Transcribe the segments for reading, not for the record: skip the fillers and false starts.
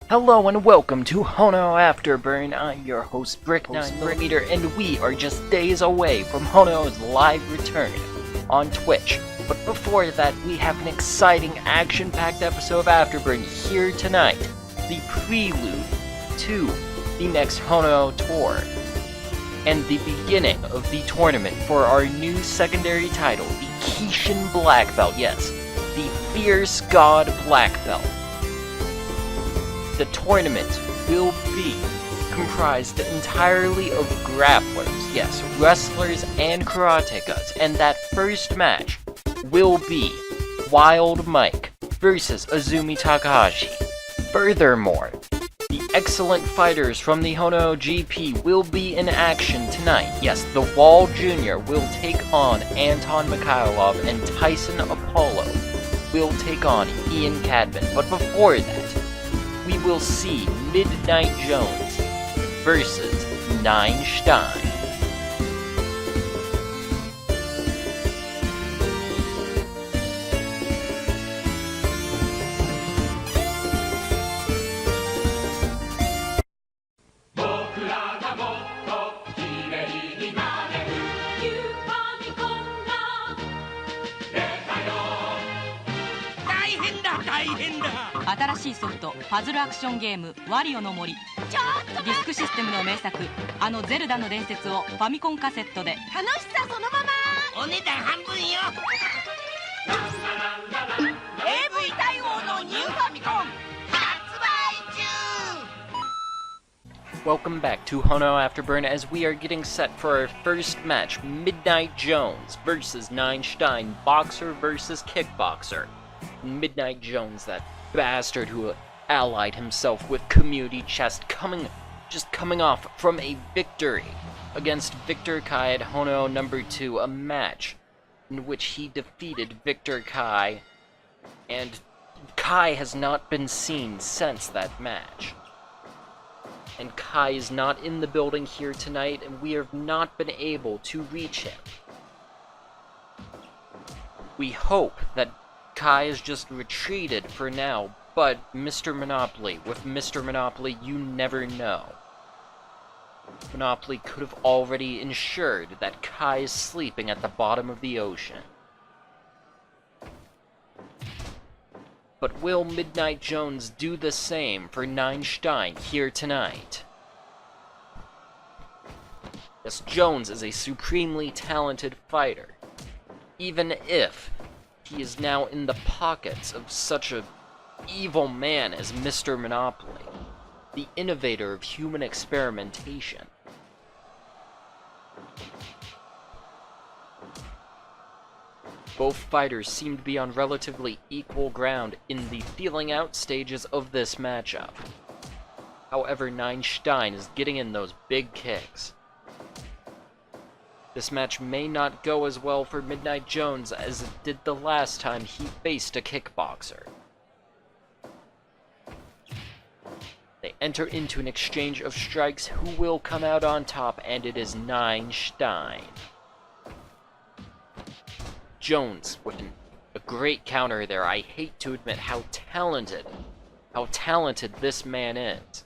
Hello and welcome to HONOO Afterburn. I'm your host Brick9mm, and we are just days away from HONOO's live return on Twitch. But before that, we have an exciting action-packed episode of Afterburn here tonight, the prelude to the next HONOO tour, and the beginning of the tournament for our new secondary title, the Kishin Black Belt, yes, the Fierce God Black Belt. The tournament will be comprised entirely of grapplers, yes, wrestlers and karatekas, and that first match will be Wild Mike versus Azumi Takahashi. Furthermore, the excellent fighters from the HONOO GP will be in action tonight. Yes, the Wall Jr. will take on Anton Mikhailov, and Tyson Apollo will take on Ian Cadman. But before that, we will see Midnight Jones versus Nein Stein.新しいソフトパズルアクションゲームワリオの森、ディスクシステムの名作あのゼルダの伝説をファミコンカセットで、楽しさそのまま。お値段半分よ。AV 対応のニューファミコン発売中。 Welcome back to HONOO Afterburn as we are getting set for our first match, Midnight Jones versus Nein Stein, boxer versus kickboxer. Midnight Jones, that bastard who allied himself with Community Chest, coming off from a victory against Victor Kai at HONOO number 2, a match in which he defeated Victor Kai, and Kai has not been seen since that match. And Kai is not in the building here tonight, and we have not been able to reach him. We hope that Kai has just retreated for now, but Mr. Monopoly, with Mr. Monopoly, you never know. Monopoly could have already ensured that Kai is sleeping at the bottom of the ocean. But will Midnight Jones do the same for Nein Stein here tonight? Yes, Jones is a supremely talented fighter, even if he is now in the pockets of such a evil man as Mr. Monopoly, the innovator of human experimentation. Both fighters seem to be on relatively equal ground in the feeling out stages of this matchup. However, Nein Stein is getting in those big kicks. This match may not go as well for Midnight Jones as it did the last time he faced a kickboxer. They enter into an exchange of strikes. Who will come out on top? And it is Nein Stein. Jones with a great counter there. I hate to admit how talented this man is.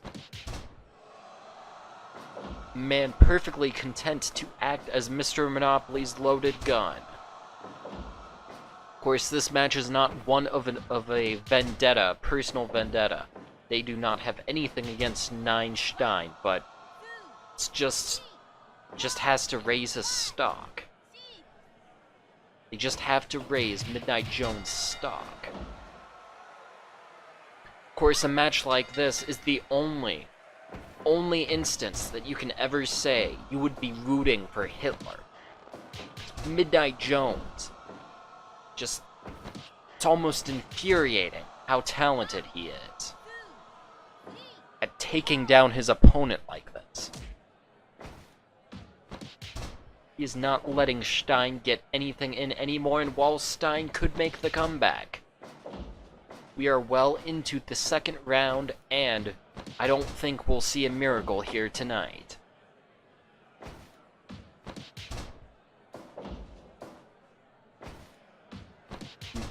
Man perfectly content to act as Mr. Monopoly's loaded gun. Of course, this match is not one of a vendetta, personal vendetta. they do not have anything against Nein Stein, but it's just has to raise his stock. They just have to raise Midnight Jones' stock. Of course, a match like this is the only instance that you can ever say you would be rooting for Hitler. Midnight Jones. It's almost infuriating how talented he is at taking down his opponent like this. He is not letting Stein get anything in anymore, and while Stein could make the comeback, we are well into the second round, and I don't think we'll see a miracle here tonight.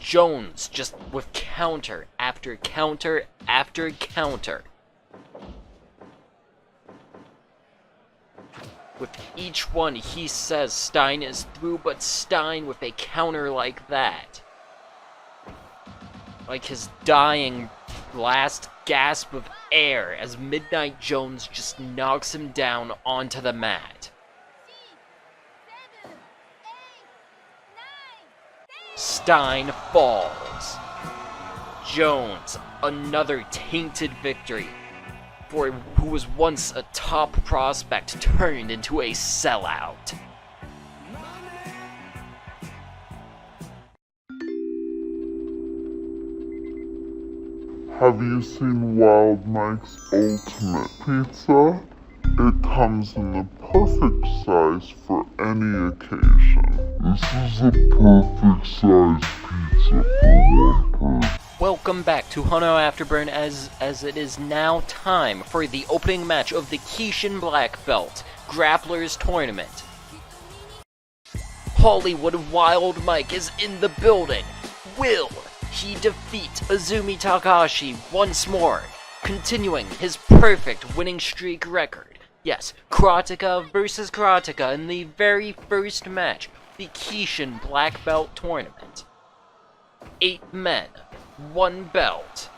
Jones just with counter after counter after counter. With each one, he says Stein is through, but Stein with a counter like that. Like his dying last gasp of air as Midnight Jones just knocks him down onto the mat. Stein falls. Jones, another tainted victory for who was once a top prospect turned into a sellout. Have you seen Wild Mike's Ultimate Pizza? It comes in the perfect size for any occasion. This is a perfect size pizza for one person. Welcome back to HONOO Afterburn as it is now time for the opening match of the Kishin Black Belt Grapplers Tournament. Hollywood Wild Mike is in the building. Will he defeat Azumi Takahashi once more, continuing his perfect winning streak record? Yes, Karateka versus Karateka in the very first match, the Kishin Black Belt Tournament. 8 men, 1 belt.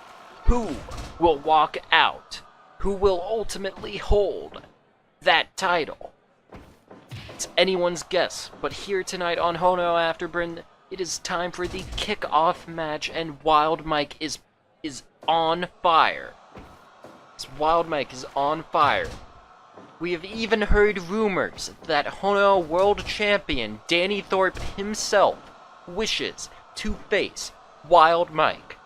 Who will walk out? Who will ultimately hold that title? It's anyone's guess, but here tonight on HONOO Afterburn, it is time for the kickoff match, and Wild Mike is on fire. Wild Mike is on fire. We have even heard rumors that HONOO World Champion Danny Thorpe himself wishes to face Wild Mike.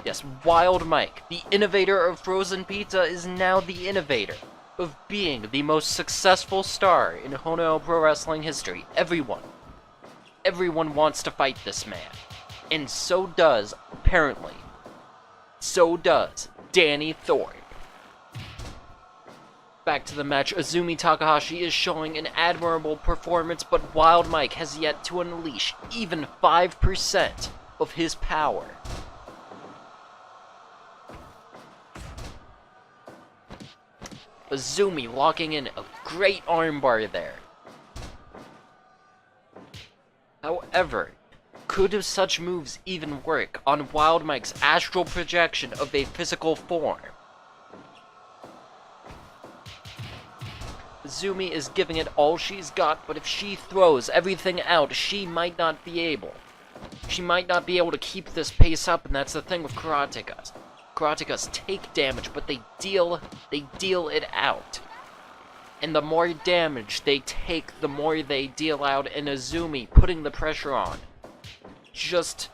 Yes, Wild Mike, the innovator of frozen pizza, is now the innovator of being the most successful star in HONOO Pro Wrestling history. Everyone wants to fight this man. And so does, apparently, Danny Thorpe. Back to the match, Azumi Takahashi is showing an admirable performance, but Wild Mike has yet to unleash even 5% of his power. Azumi locking in a great armbar there. However, could such moves even work on Wild Mike's astral projection of a physical form? Azumi is giving it all she's got, but if she throws everything out, she might not be able. She might not be able to keep this pace up, and that's the thing with Karatekas. Karatekas take damage, but they deal it out. And the more damage they take, the more they deal out, and Azumi putting the pressure on. Just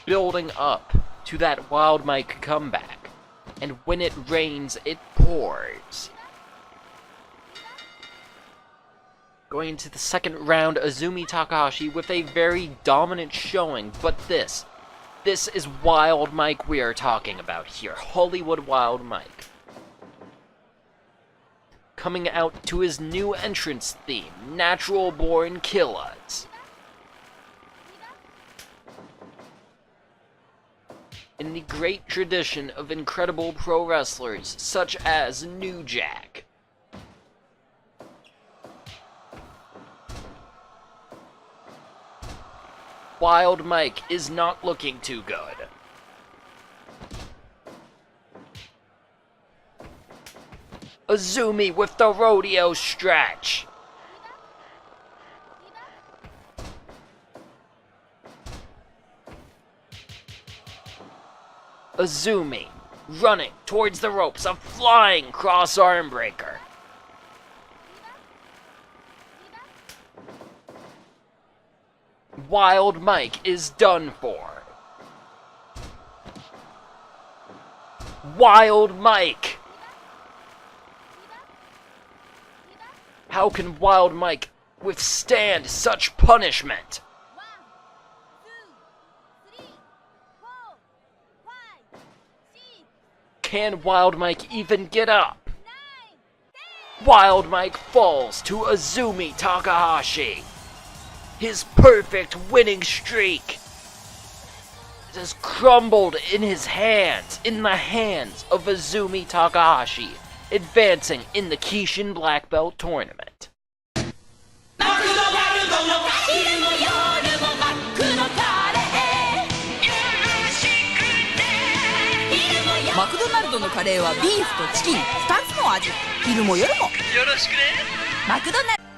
building up to that Wild Mike comeback. And when it rains, it pours. Going into the second round, Azumi Takahashi with a very dominant showing, but this is Wild Mike we are talking about here. Hollywood Wild Mike. Coming out to his new entrance theme, Natural Born Killers. In the great tradition of incredible pro wrestlers such as New Jack. Wild Mike is not looking too good. Azumi with the rodeo stretch. Azumi running towards the ropes, a flying cross arm breaker. Wild Mike is done for. Wild Mike! How can Wild Mike withstand such punishment? 1, 2, 3, 4, 5, 6, Can Wild Mike even get up? 9, Wild Mike falls to Azumi Takahashi. His perfect winning streak has crumbled in his hands, in the hands of Azumi Takahashi, advancing in the Kishin Black Belt tournament. マクドナルドのカレーはビーフとチキン2つの味昼も夜もよろしくねマクドナルド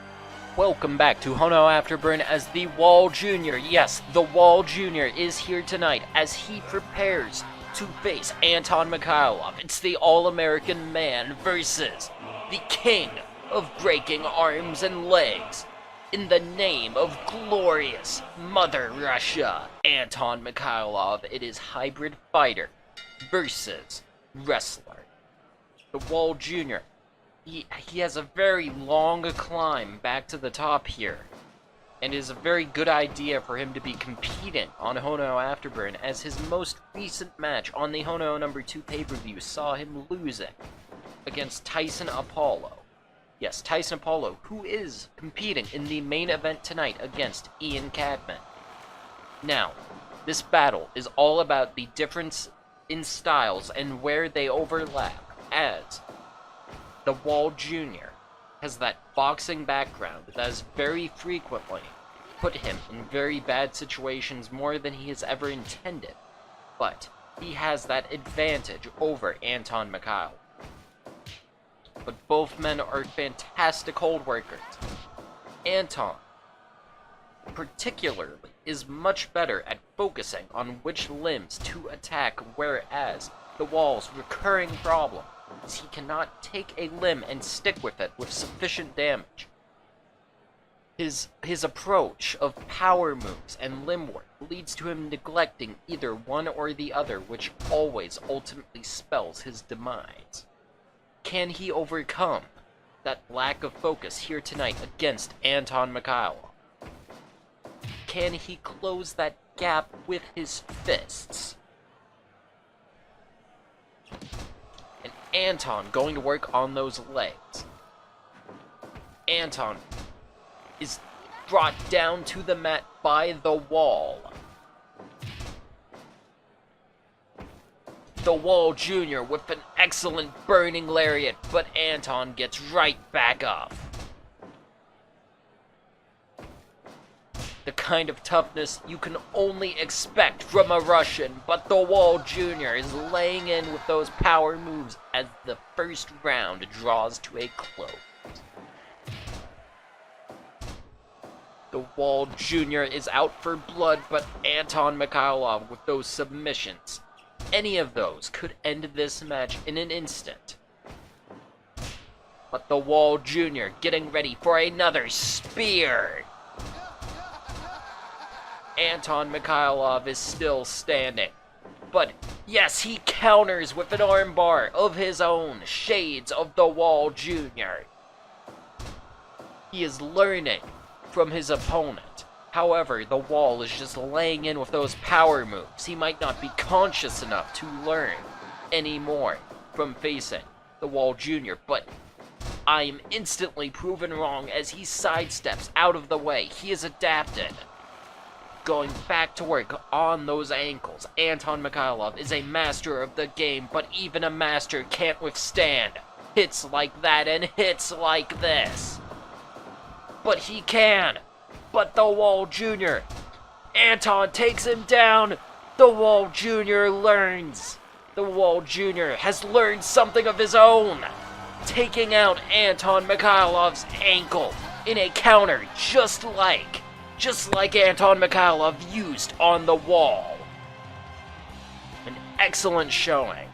Welcome back to HONOO Afterburn as the Wall Jr. Yes, the Wall Jr. is here tonight as he prepares to face Anton Mikhailov. It's the All-American man versus the king of breaking arms and legs. In the name of glorious Mother Russia, Anton Mikhailov, it is hybrid fighter versus wrestler. The Wall Jr. He has a very long climb back to the top here, and it is a very good idea for him to be competing on HONOO Afterburn, as his most recent match on the HONOO number 2 pay-per-view saw him losing against Tyson Apollo. Yes, Tyson Apollo, who is competing in the main event tonight against Cadman. Now, this battle is all about the difference in styles and where they overlap, as the Wall Jr. has that boxing background that has very frequently put him in very bad situations more than he has ever intended, but he has that advantage over Anton Mikhailov. But both men are fantastic hold workers. Anton, particularly, is much better at focusing on which limbs to attack, whereas the Wall's recurring problem is he cannot take a limb and stick with it with sufficient damage. His approach of power moves and limb work leads to him neglecting either one or the other, which always ultimately spells his demise. Can he overcome that lack of focus here tonight against Anton Mikhailov? Can he close that gap with his fists? And Anton going to work on those legs. Anton is brought down to the mat by the Wall. The Wall Jr. with an excellent burning lariat, but Anton gets right back up. The kind of toughness you can only expect from a Russian, but the Wall Jr. is laying in with those power moves as the first round draws to a close. The Wall Jr. is out for blood, but Anton Mikhailov with those submissions. Any of those could end this match in an instant. But the Wall Jr. getting ready for another spear. Anton Mikhailov is still standing. But yes, he counters with an armbar of his own, shades of the Wall Jr. He is learning from his opponent. However, the Wall is just laying in with those power moves. He might not be conscious enough to learn anymore from facing the Wall Jr., but I am instantly proven wrong as he sidesteps out of the way. He is adapted. Going back to work on those ankles. Anton Mikhailov is a master of the game, but even a master can't withstand hits like that and hits like this. But he can. But the Wall Jr. Anton takes him down. The Wall Jr. learns. The Wall Jr. has learned something of his own. taking out Anton Mikhailov's ankle in a counter just like Anton Mikhailov used on the wall. An excellent showing.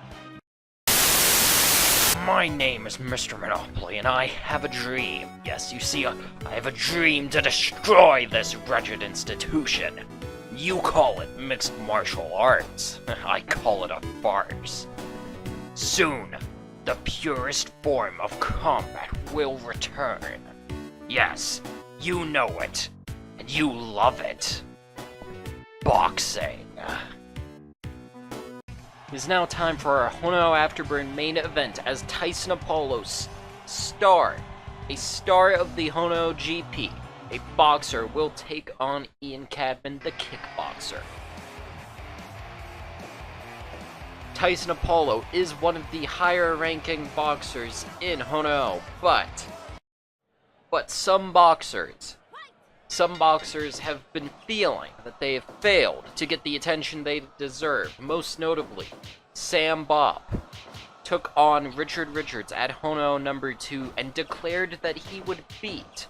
My name is Mr. Monopoly, and I have a dream. Yes, you see, I have a dream to destroy this wretched institution. You call it mixed martial arts. I call it a farce. Soon, the purest form of combat will return. Yes, you know it, and you love it. Boxing. It is now time for our HONOO Afterburn main event as Tyson Apollo's a star of the HONOO GP, a boxer, will take on Ian Cadman, the kickboxer. Tyson Apollo is one of the higher-ranking boxers in HONOO, but some boxers have been feeling that they have failed to get the attention they deserve. Most notably, Sam Bopp took on Richard Richards at HONOO number 2 and declared that he would beat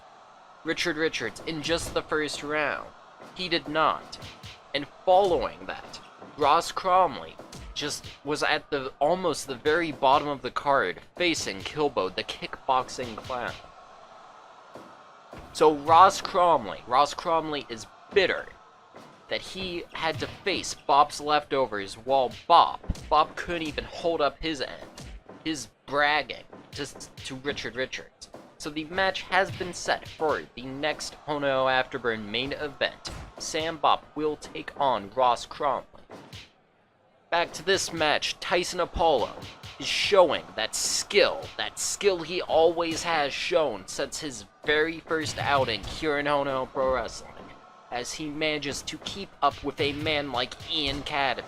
Richard Richards in just the first round. He did not. And following that, Ross Cromley just was at almost the very bottom of the card, facing Kilbo, the kickboxing clown. So Ross Cromley is bitter that he had to face Bopp's leftovers while Bopp couldn't even hold up his end, his bragging to Richard Richards. So the match has been set for the next HONOO Afterburn main event. Sam Bopp will take on Ross Cromley. Back to this match, Tyson Apollo is showing that skill he always has shown since his very first outing here in HONOO Pro Wrestling, as he manages to keep up with a man like Ian Cadman,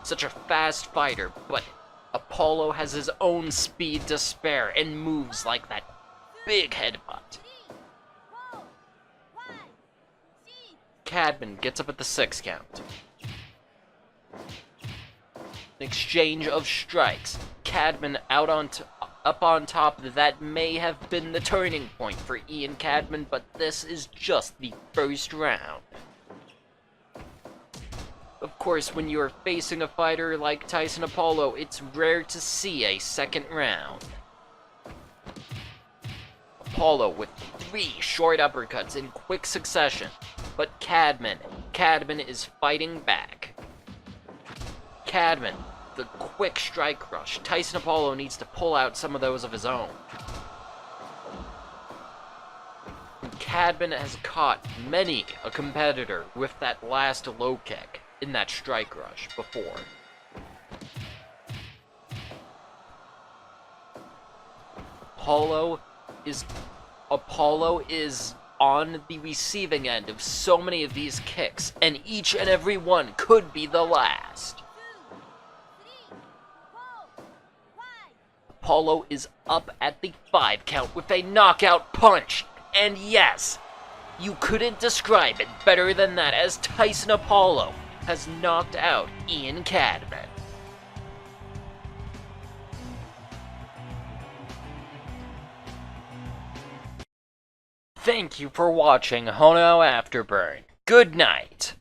such a fast fighter, but Apollo has his own speed to spare and moves like that big headbutt. Cadman gets up at the 6 count. An exchange of strikes. Cadman up on top. That may have been the turning point for Ian Cadman, but this is just the first round. Of course, when you're facing a fighter like Tyson Apollo, it's rare to see a second round. Apollo with 3 short uppercuts in quick succession, but Cadman is fighting back. Cadman, the quick strike rush. Tyson Apollo needs to pull out some of those of his own. Cadman has caught many a competitor with that last low kick in that strike rush before. Apollo is on the receiving end of so many of these kicks, and each and every one could be the last. Apollo is up at the 5 count with a knockout punch. And yes, you couldn't describe it better than that, as Tyson Apollo has knocked out Ian Cadman. Thank you for watching HONOO Afterburn. Good night.